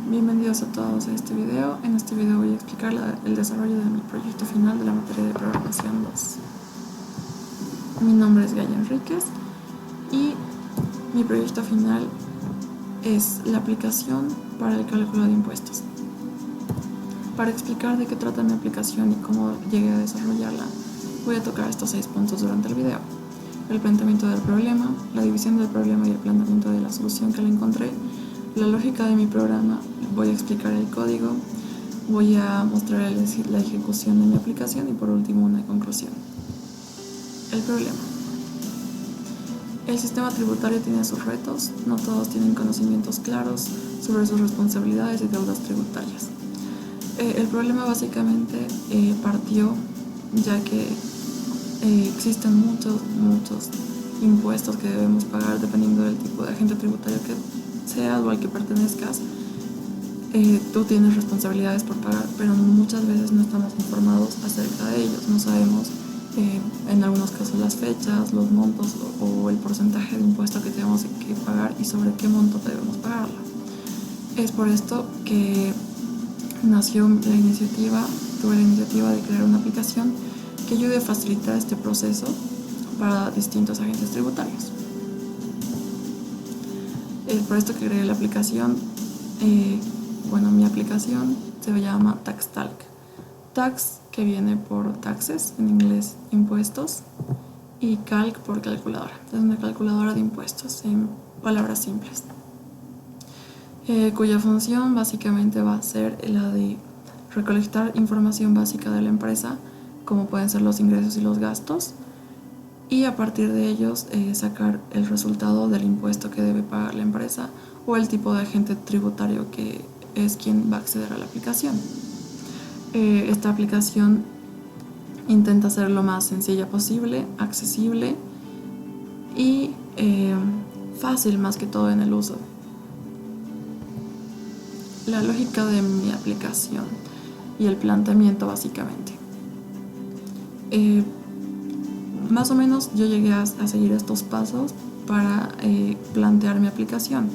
Bienvenidos a todos a este video. En este video voy a explicar el desarrollo de mi proyecto final de la materia de programación 2. Mi nombre es Gaya Enríquez y mi proyecto final es la aplicación para el cálculo de impuestos. Para explicar de qué trata mi aplicación y cómo llegué a desarrollarla, voy a tocar estos 6 puntos durante el video: el planteamiento del problema, la división del problema y el planteamiento de la solución que le encontré, la lógica de mi programa, voy a explicar el código, voy a mostrar la ejecución de mi aplicación y por último una conclusión. El problema. El sistema tributario tiene sus retos, no todos tienen conocimientos claros sobre sus responsabilidades y deudas tributarias. El problema básicamente partió ya que existen muchos impuestos que debemos pagar dependiendo del tipo de agente tributario que seas o al que pertenezcas. Tú tienes responsabilidades por pagar, pero muchas veces no estamos informados acerca de ellos. No sabemos en algunos casos las fechas, los montos o el porcentaje de impuesto que tenemos que pagar y sobre qué monto debemos pagarlo. Es por esto que tuve la iniciativa de crear una aplicación que ayude a facilitar este proceso para distintos agentes tributarios. Es por esto que creé la aplicación. Mi aplicación se llama TaxTalk. Tax, que viene por taxes, en inglés impuestos, y calc por calculadora. Es una calculadora de impuestos, en palabras simples. Cuya función básicamente va a ser la de recolectar información básica de la empresa, como pueden ser los ingresos y los gastos, y a partir de ellos sacar el resultado del impuesto que debe pagar la empresa o el tipo de agente tributario que es quien va a acceder a la aplicación. Esta aplicación intenta ser lo más sencilla posible, accesible y fácil más que todo en el uso. La lógica de mi aplicación y el planteamiento básicamente. Más o menos yo llegué a seguir estos pasos para plantear mi aplicación.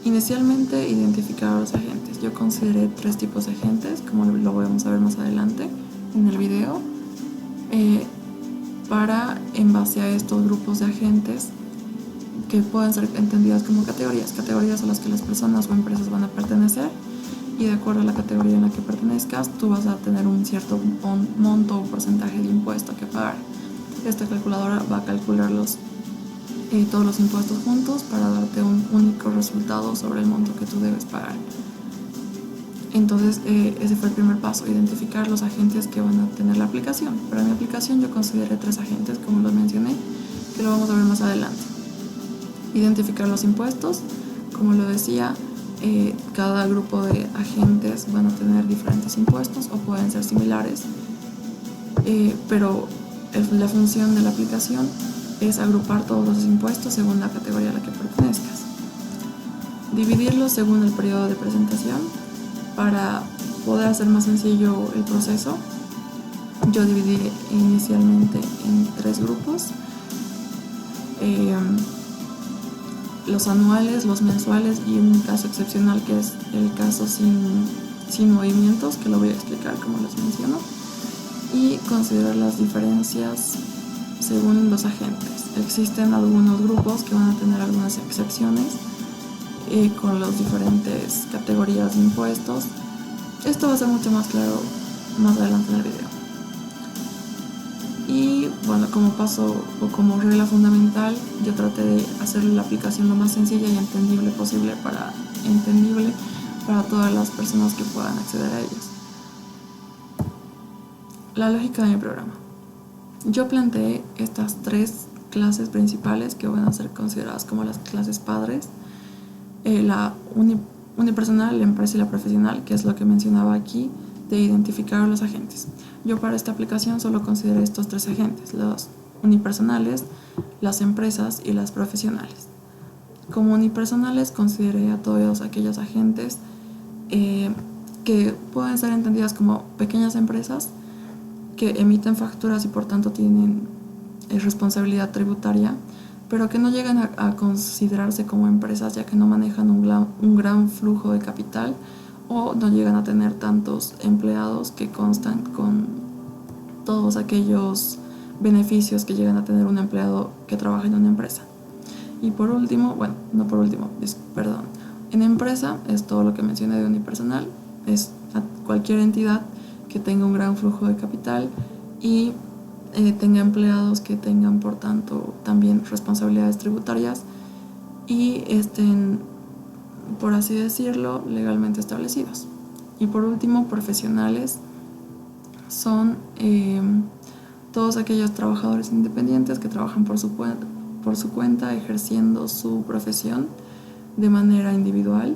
Inicialmente, identificar a los agentes. Yo consideré 3 tipos de agentes, como lo vamos a ver más adelante en el video, para, en base a estos grupos de agentes, que pueden ser entendidas como categorías a las que las personas o empresas van a pertenecer, y de acuerdo a la categoría en la que pertenezcas, tú vas a tener un cierto monto o porcentaje de impuesto que pagar. Esta calculadora va a calcular todos los impuestos juntos para darte un único resultado sobre el monto que tú debes pagar. Entonces ese fue el primer paso: identificar los agentes que van a tener la aplicación. Para mi aplicación yo consideré 3 agentes, como lo mencioné, que lo vamos a ver más adelante. Identificar los impuestos, como lo decía, cada grupo de agentes van a tener diferentes impuestos o pueden ser similares, pero la función de la aplicación es agrupar todos los impuestos según la categoría a la que pertenezcas. Dividirlos según el periodo de presentación. Para poder hacer más sencillo el proceso, yo dividí inicialmente en 3 grupos: los anuales, los mensuales y un caso excepcional que es el caso sin movimientos, que lo voy a explicar como les menciono, y considerar las diferencias según los agentes. Existen algunos grupos que van a tener algunas excepciones con las diferentes categorías de impuestos. Esto va a ser mucho más claro más adelante en el video. Y como paso o como regla fundamental, yo traté de hacer la aplicación lo más sencilla y entendible posible para todas las personas que puedan acceder a ellas. La lógica de mi programa. Yo planteé estas 3 clases principales que van a ser consideradas como las clases padres: la unipersonal, la empresa y la profesional, que es lo que mencionaba aquí de identificar a los agentes. Yo para esta aplicación solo consideré estos 3 agentes: los unipersonales, las empresas y las profesionales. Como unipersonales consideré a todos aquellos agentes que pueden ser entendidas como pequeñas empresas que emiten facturas y por tanto tienen responsabilidad tributaria pero que no llegan a considerarse como empresas, ya que no manejan un gran flujo de capital o no llegan a tener tantos empleados que constan con todos aquellos beneficios que llegan a tener un empleado que trabaja en una empresa. Y por último, bueno, no por último, perdón, en empresa es todo lo que mencioné de unipersonal, es cualquier entidad que tenga un gran flujo de capital y tenga empleados que tengan, por tanto, también responsabilidades tributarias y estén, por así decirlo, legalmente establecidos. Y por último, profesionales son todos aquellos trabajadores independientes que trabajan por su cuenta, ejerciendo su profesión de manera individual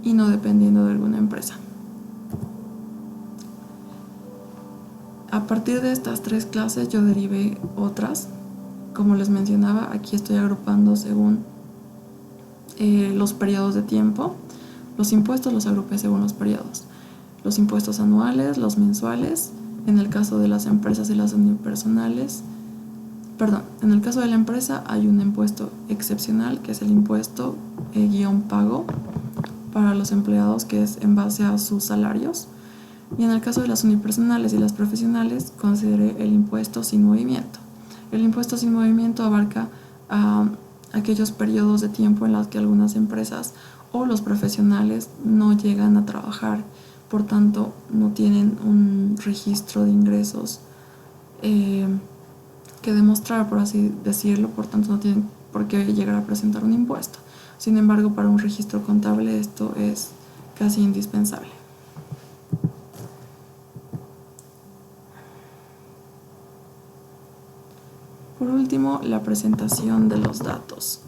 y no dependiendo de alguna empresa. A partir de estas 3 clases yo derivé otras. Como les mencionaba, aquí estoy agrupando según los periodos de tiempo. Los impuestos los agrupé según los periodos. Los impuestos anuales, los mensuales, en el caso de las empresas y las unipersonales. En el caso de la empresa hay un impuesto excepcional, que es el impuesto guión pago para los empleados, que es en base a sus salarios. Y en el caso de las unipersonales y las profesionales, consideré el impuesto sin movimiento. El impuesto sin movimiento abarca aquellos periodos de tiempo en los que algunas empresas o los profesionales no llegan a trabajar, por tanto no tienen un registro de ingresos que demostrar, por así decirlo, por tanto no tienen por qué llegar a presentar un impuesto. Sin embargo, para un registro contable esto es casi indispensable. Por último, la presentación de los datos.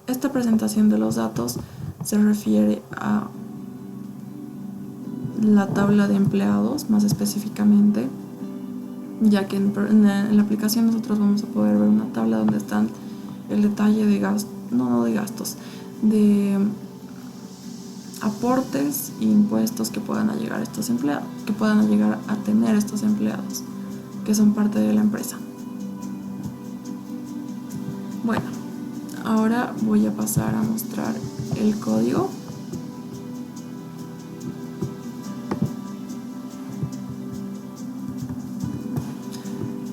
Esta presentación de los datos se refiere a la tabla de empleados, más específicamente, ya que en la aplicación nosotros vamos a poder ver una tabla donde están el detalle de de aportes e impuestos que puedan llegar a estos empleados, que puedan llegar a tener estos empleados, que son parte de la empresa. Bueno, ahora voy a pasar a mostrar el código.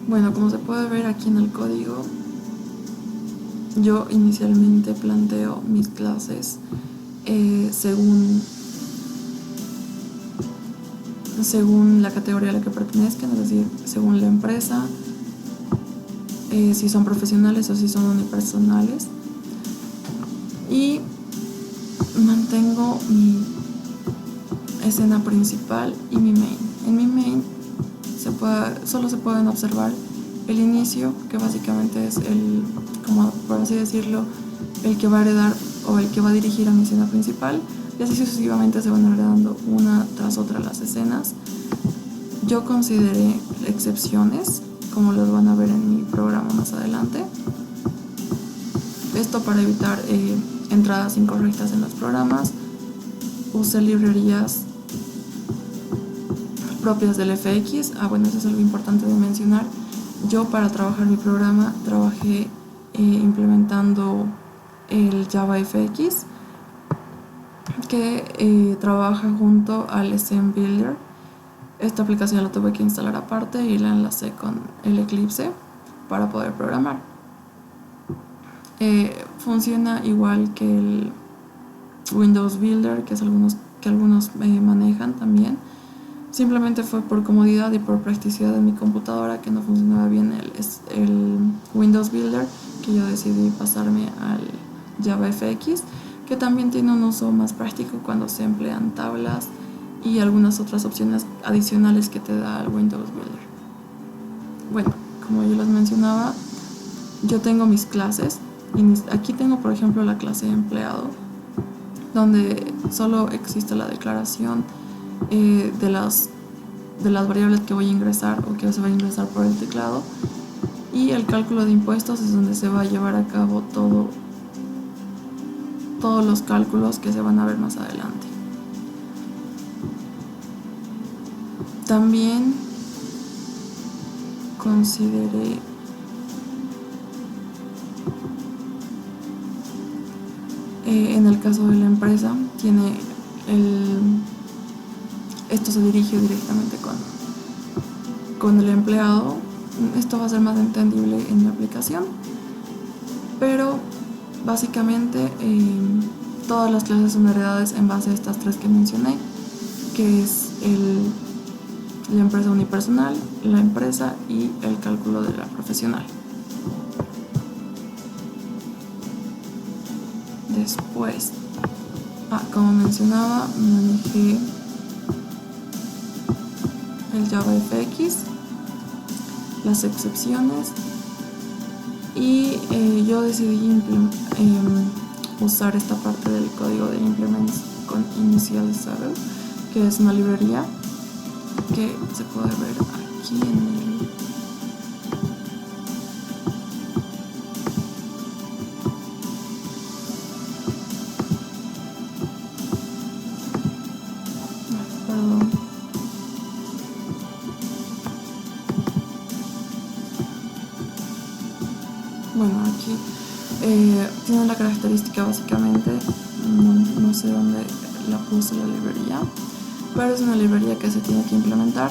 Bueno, como se puede ver aquí en el código, yo inicialmente planteo mis clases según la categoría a la que pertenezcan, es decir, según la empresa, si son profesionales o si son unipersonales, y mantengo mi escena principal y mi main. En mi main solo se pueden observar el inicio, que básicamente es como por así decirlo, el que va a heredar o el que va a dirigir a mi escena principal, y así sucesivamente se van heredando una tras otra las escenas. Yo consideré excepciones, como los van a ver en mi programa más adelante. Esto para evitar entradas incorrectas en los programas. Usé librerías propias del FX. Bueno, eso es algo importante de mencionar. Yo, para trabajar mi programa, trabajé implementando el Java FX, que trabaja junto al SM Builder. Esta aplicación la tuve que instalar aparte y la enlacé con el Eclipse para poder programar. Funciona igual que el Windows Builder, que algunos manejan también. Simplemente fue por comodidad y por practicidad de mi computadora que no funcionaba bien el Windows Builder, que yo decidí pasarme al Java FX, que también tiene un uso más práctico cuando se emplean tablas y algunas otras opciones adicionales que te da el Windows Builder. Bueno, como yo les mencionaba, yo tengo mis clases. Aquí tengo, por ejemplo, la clase de empleado, donde solo existe la declaración de las variables que voy a ingresar o que se va a ingresar por el teclado, y el cálculo de impuestos es donde se va a llevar a cabo todos los cálculos que se van a ver más adelante. También consideré En el caso de la empresa, esto se dirige directamente con el empleado. Esto va a ser más entendible en la aplicación, pero básicamente todas las clases son heredadas en base a estas tres que mencioné, que es la empresa unipersonal, la empresa y el cálculo de la profesional. Después, como mencionaba, manejé el JavaFX, las excepciones, y yo decidí usar esta parte del código de implements con Initializable, que es una librería que se puede ver aquí en perdón. Bueno, aquí tiene la característica básicamente, no sé dónde la puse la librería, pero es una librería que se tiene que implementar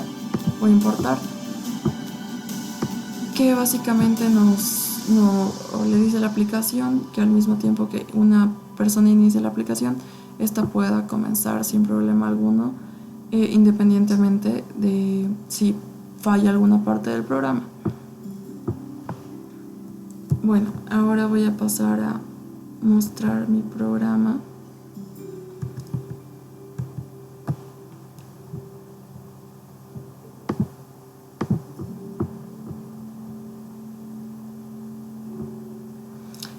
o importar, que básicamente le dice a la aplicación que al mismo tiempo que una persona inicie la aplicación, esta pueda comenzar sin problema alguno, independientemente de si falla alguna parte del programa. Bueno, ahora voy a pasar a mostrar mi programa.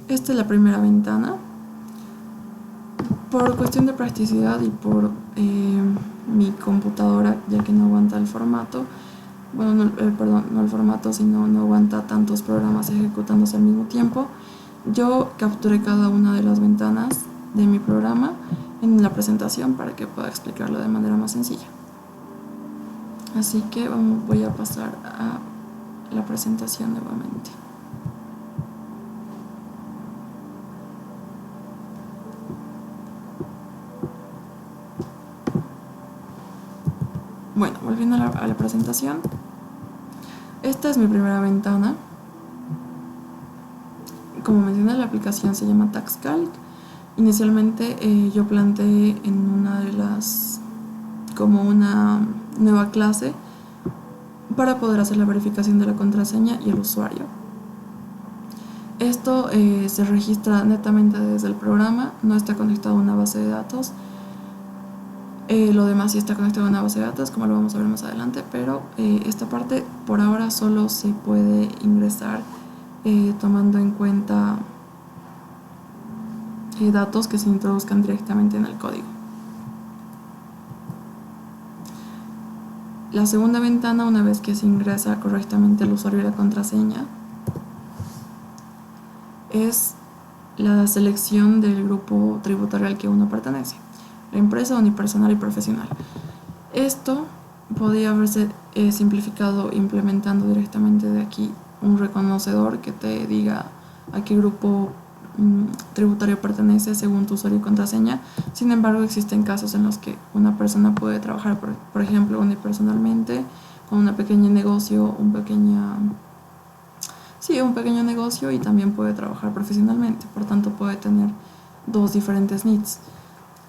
Esta es la primera ventana. Por cuestión de practicidad y por mi computadora, ya que no aguanta el formato, bueno, no el formato, sino no aguanta tantos programas ejecutándose al mismo tiempo, yo capturé cada una de las ventanas de mi programa en la presentación para que pueda explicarlo de manera más sencilla. Así que voy a pasar a la presentación nuevamente. Bueno, volviendo a la presentación, esta es mi primera ventana. Como mencioné, la aplicación se llama TaxCalc. Inicialmente yo planteé en como una nueva clase para poder hacer la verificación de la contraseña y el usuario. Esto se registra netamente desde el programa, no está conectado a una base de datos. Lo demás sí está conectado a una base de datos, como lo vamos a ver más adelante, pero esta parte por ahora solo se puede ingresar tomando en cuenta datos que se introduzcan directamente en el código. La segunda ventana, una vez que se ingresa correctamente el usuario y la contraseña, es la selección del grupo tributario al que uno pertenece: la empresa, unipersonal y profesional. Esto podría haberse simplificado implementando directamente de aquí un reconocedor que te diga a qué grupo tributario pertenece según tu usuario y contraseña. Sin embargo, existen casos en los que una persona puede trabajar, por ejemplo, unipersonalmente, con un pequeño negocio, un pequeño negocio, y también puede trabajar profesionalmente. Por tanto, puede tener dos diferentes needs.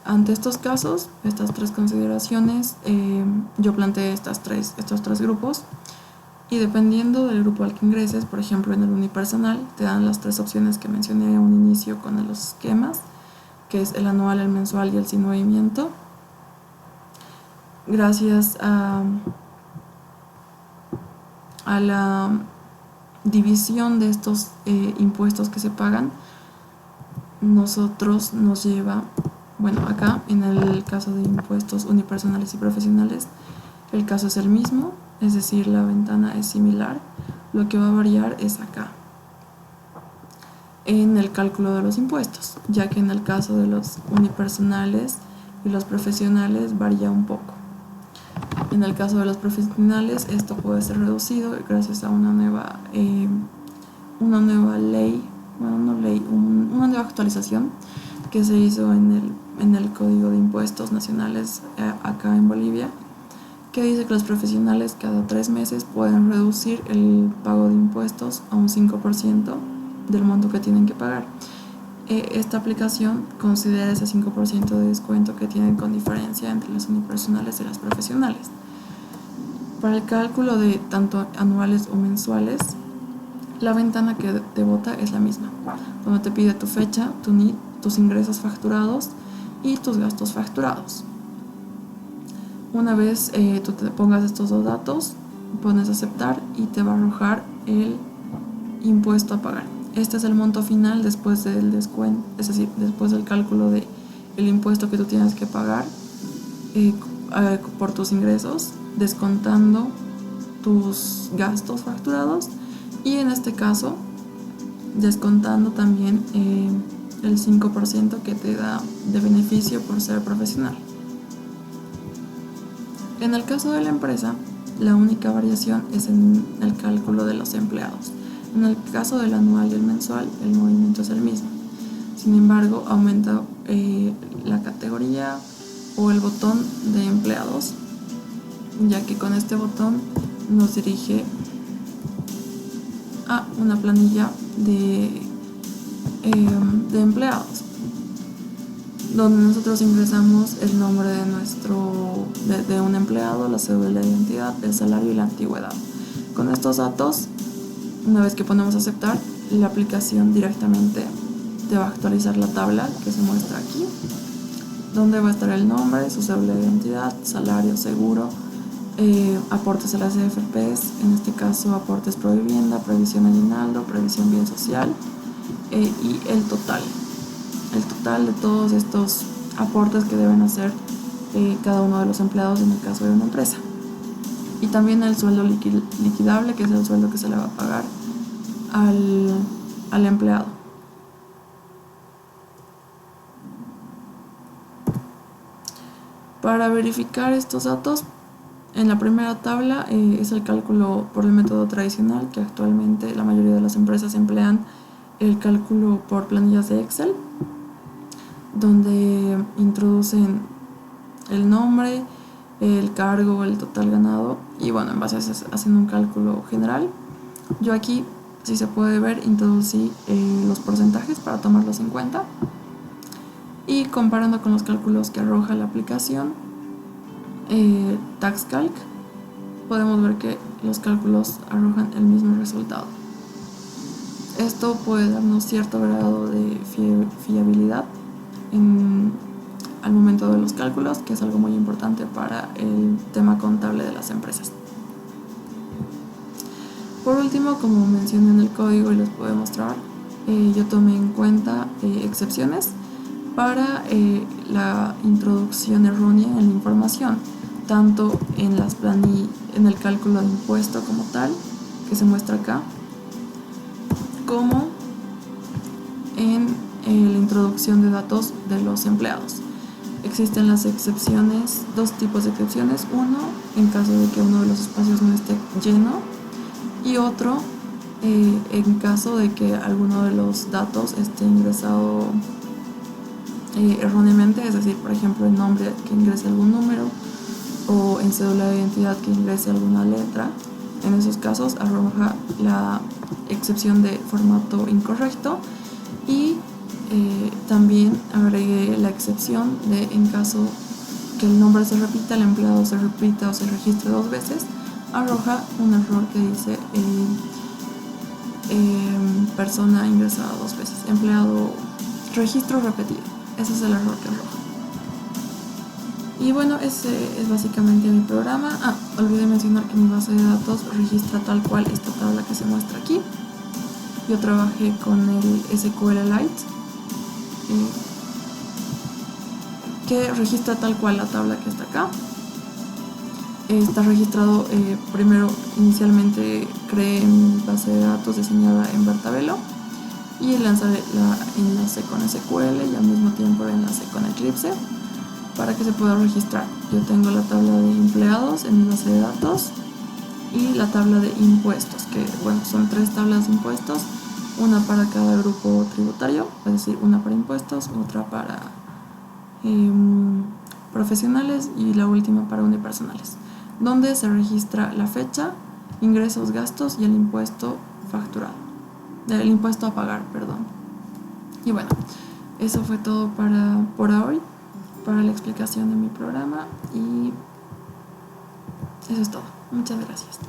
Ante estos casos, estas tres consideraciones, yo planteé estos tres grupos, y dependiendo del grupo al que ingreses, por ejemplo en el unipersonal, te dan las tres opciones que mencioné a un inicio con los esquemas, que es el anual, el mensual y el sin movimiento. Gracias a la división de estos impuestos que se pagan, nosotros nos lleva, bueno, acá en el caso de impuestos unipersonales y profesionales, el caso es el mismo, es decir, la ventana es similar. Lo que va a variar es acá, en el cálculo de los impuestos, ya que en el caso de los unipersonales y los profesionales varía un poco. En el caso de los profesionales, esto puede ser reducido gracias a una nueva ley, una nueva actualización que se hizo en el Código de Impuestos Nacionales acá en Bolivia, que dice que los profesionales cada 3 meses pueden reducir el pago de impuestos a un 5% del monto que tienen que pagar. Esta aplicación considera ese 5% de descuento que tienen con diferencia entre las unipersonales y las profesionales. Para el cálculo de tanto anuales o mensuales, la ventana que te bota es la misma, donde te pide tu fecha, tu NIT, tus ingresos facturados y tus gastos facturados. Una vez tú te pongas estos dos datos, pones aceptar y te va a arrojar el impuesto a pagar. Este es el monto final después del descuento, es decir, después del cálculo del impuesto que tú tienes que pagar por tus ingresos, descontando tus gastos facturados y en este caso descontando también el 5% que te da de beneficio por ser profesional. En el caso de la empresa, la única variación es en el cálculo de los empleados. En el caso del anual y el mensual, el movimiento es el mismo. Sin embargo, aumenta la categoría o el botón de empleados, ya que con este botón nos dirige a una planilla de empleados, donde nosotros ingresamos el nombre de un empleado, la cédula de identidad, el salario y la antigüedad. Con estos datos, una vez que ponemos aceptar, la aplicación directamente te va a actualizar la tabla que se muestra aquí, donde va a estar el nombre, su cédula de identidad, salario, seguro, aportes a las AFPs, en este caso aportes pro vivienda, previsión aguinaldo, previsión bien social, y el total de todos estos aportes que deben hacer cada uno de los empleados en el caso de una empresa. Y también el sueldo liquidable, que es el sueldo que se le va a pagar al empleado. Para verificar estos datos, en la primera tabla es el cálculo por el método tradicional, que actualmente la mayoría de las empresas emplean el cálculo por planillas de Excel, donde introducen el nombre, el cargo, el total ganado y bueno, en base a eso hacen un cálculo general. Yo aquí, si se puede ver, introducí los porcentajes para tomarlos en cuenta y comparando con los cálculos que arroja la aplicación TaxCalc, podemos ver que los cálculos arrojan el mismo resultado. Esto puede darnos cierto grado de fiabilidad al momento de los cálculos, que es algo muy importante para el tema contable de las empresas. Por último, como mencioné en el código y les puedo mostrar, yo tomé en cuenta excepciones para la introducción errónea en la información, tanto en el cálculo de impuesto como tal, que se muestra acá, como en la introducción de datos de los empleados. Existen las excepciones, dos tipos de excepciones: uno en caso de que uno de los espacios no esté lleno y otro en caso de que alguno de los datos esté ingresado erróneamente, es decir, por ejemplo, el nombre que ingrese algún número o en cédula de identidad que ingrese alguna letra. En esos casos arroja la excepción de formato incorrecto y también agregué la excepción de en caso que el nombre se repita, el empleado se repita o se registre 2 veces, arroja un error que dice persona ingresada 2 veces, empleado, registro repetido. Ese es el error que arroja. Y bueno, ese es básicamente mi programa. Olvidé mencionar que mi base de datos registra tal cual esta tabla que se muestra aquí. Yo trabajé con el SQLite, que registra tal cual la tabla que está acá. Está registrado, inicialmente creé mi base de datos diseñada en Vertabelo y enlacé con SQL y al mismo tiempo enlacé con Eclipse para que se pueda registrar. Yo tengo la tabla de empleados en mi base de datos y la tabla de impuestos, que bueno, son 3 tablas de impuestos una para cada grupo tributario, es decir, una para impuestos, otra para profesionales y la última para unipersonales, donde se registra la fecha, ingresos, gastos y el impuesto facturado, el impuesto a pagar, perdón. Y bueno, eso fue todo por hoy, para la explicación de mi programa, y eso es todo. Muchas gracias.